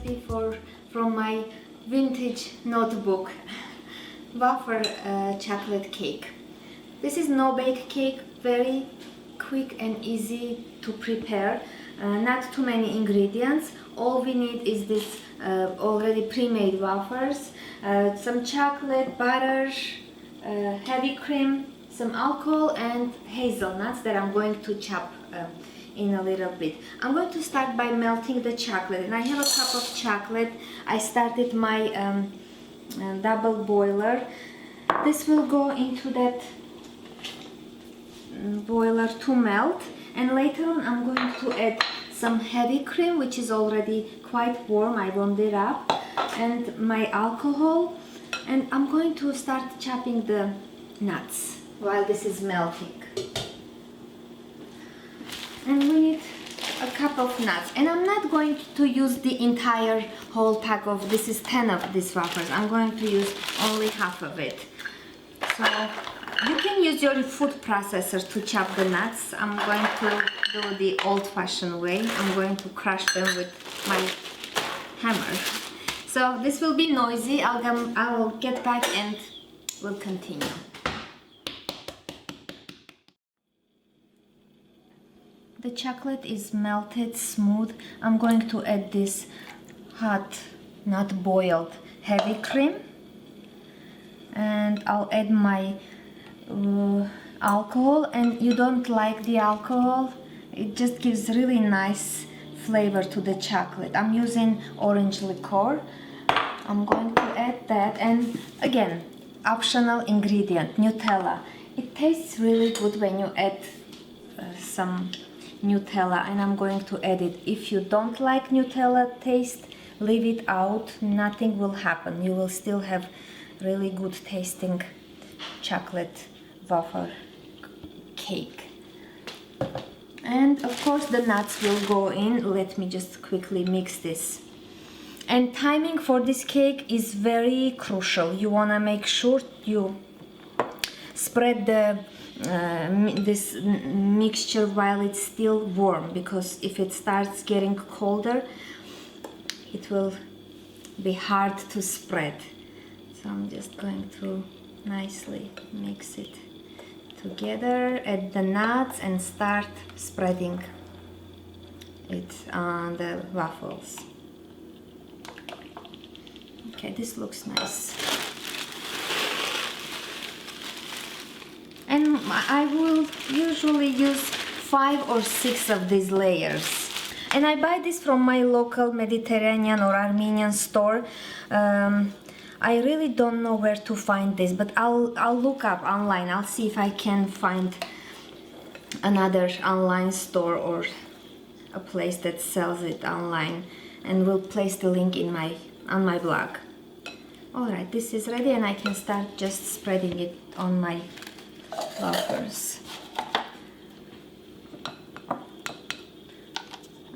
recipe from my vintage notebook. Wafer chocolate cake. This is no-bake cake, very quick and easy to prepare. Not too many ingredients. All we need is this already pre-made wafers, some chocolate, butter, heavy cream, some alcohol, and hazelnuts that I'm going to chop in a little bit. I'm going to start by melting the chocolate, and I have a cup of chocolate. I started my double boiler. This will go into that boiler to melt, and later on I'm going to add some heavy cream, which is already quite warm. I warmed it up, and my alcohol, and I'm going to start chopping the nuts while this is melting. And we need a cup of nuts, and I'm not going to use the entire whole pack of, this is 10 of these wafers. I'm going to use only half of it. So you can use your food processor to chop the nuts. I'm going to do the old-fashioned way. I'm going to crush them with my hammer. So this will be noisy. I'll get back and we'll continue. The chocolate is melted smooth. I'm going to add this hot, not boiled, heavy cream, and I'll add my alcohol. And you don't like the alcohol, it just gives really nice flavor to the chocolate. I'm using orange liqueur. I'm going to add that, and again, optional ingredient, Nutella. It tastes really good when you add some Nutella, and I'm going to add it. If you don't like Nutella taste, leave it out. Nothing will happen. You will still have really good tasting chocolate wafer cake. And of course the nuts will go in. Let me just quickly mix this. And timing for this cake is very crucial. You want to make sure you spread the this mixture while it's still warm, because if it starts getting colder, it will be hard to spread. So I'm just going to nicely mix it together, add the nuts, and start spreading it on the waffles. Okay, this looks nice. And I will usually use 5 or 6 of these layers. And I buy this from my local Mediterranean or Armenian store. I really don't know where to find this, but I'll look up online. I'll see if I can find another online store or a place that sells it online, and we'll place the link in on my blog. Alright, this is ready, and I can start just spreading it on my wafers.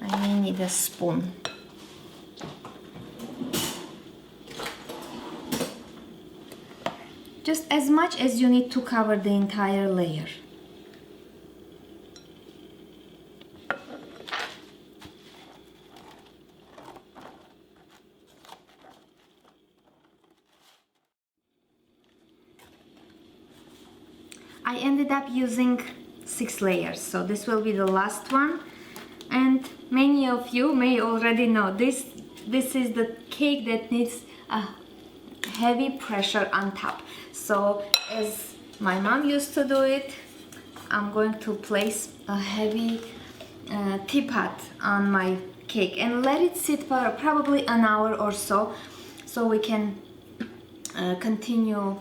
I may need a spoon. Just as much as you need to cover the entire layer. I ended up using 6 layers, so this will be the last one. And many of you may already know this is the cake that needs a heavy pressure on top. So as my mom used to do it, I'm going to place a heavy teapot on my cake and let it sit for probably an hour or so we can continue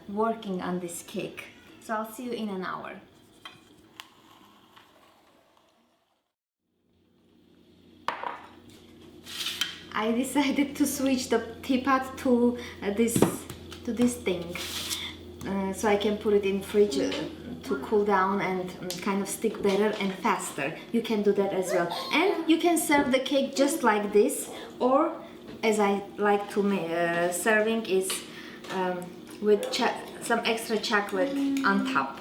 working on this cake. So I'll see you in an hour. I decided to switch the teapot to this thing, so I can put it in fridge to cool down and kind of stick better and faster. You can do that as well, and you can serve the cake just like this, or as I like to serving is with some extra chocolate on top.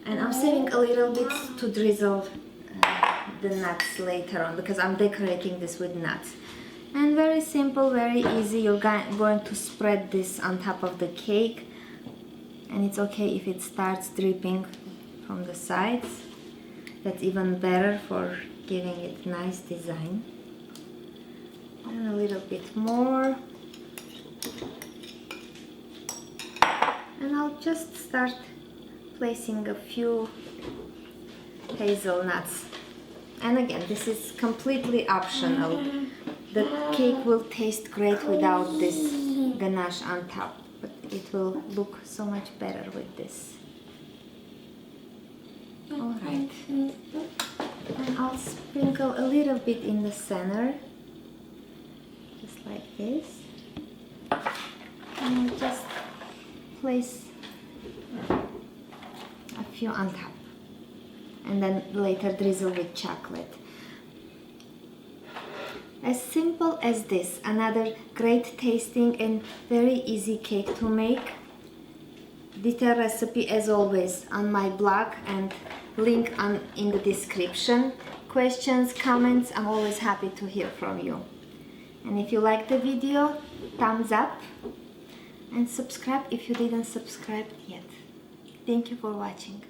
And I'm saving a little bit to drizzle the nuts later on, because I'm decorating this with nuts. And very simple, very easy. You're going to spread this on top of the cake, and it's okay if it starts dripping from the sides. That's even better for giving it nice design. And a little bit more. And I'll just start placing a few hazelnuts. And again, this is completely optional. The cake will taste great without this ganache on top, but it will look so much better with this. Alright. And I'll sprinkle a little bit in the center, just like this. And I'll just place a few on top. And then later drizzle with chocolate. As simple as this, another great tasting and very easy cake to make. Detailed recipe as always on my blog and link in the description. Questions, comments, I'm always happy to hear from you. And if you like the video, thumbs up and subscribe if you didn't subscribe yet. Thank you for watching.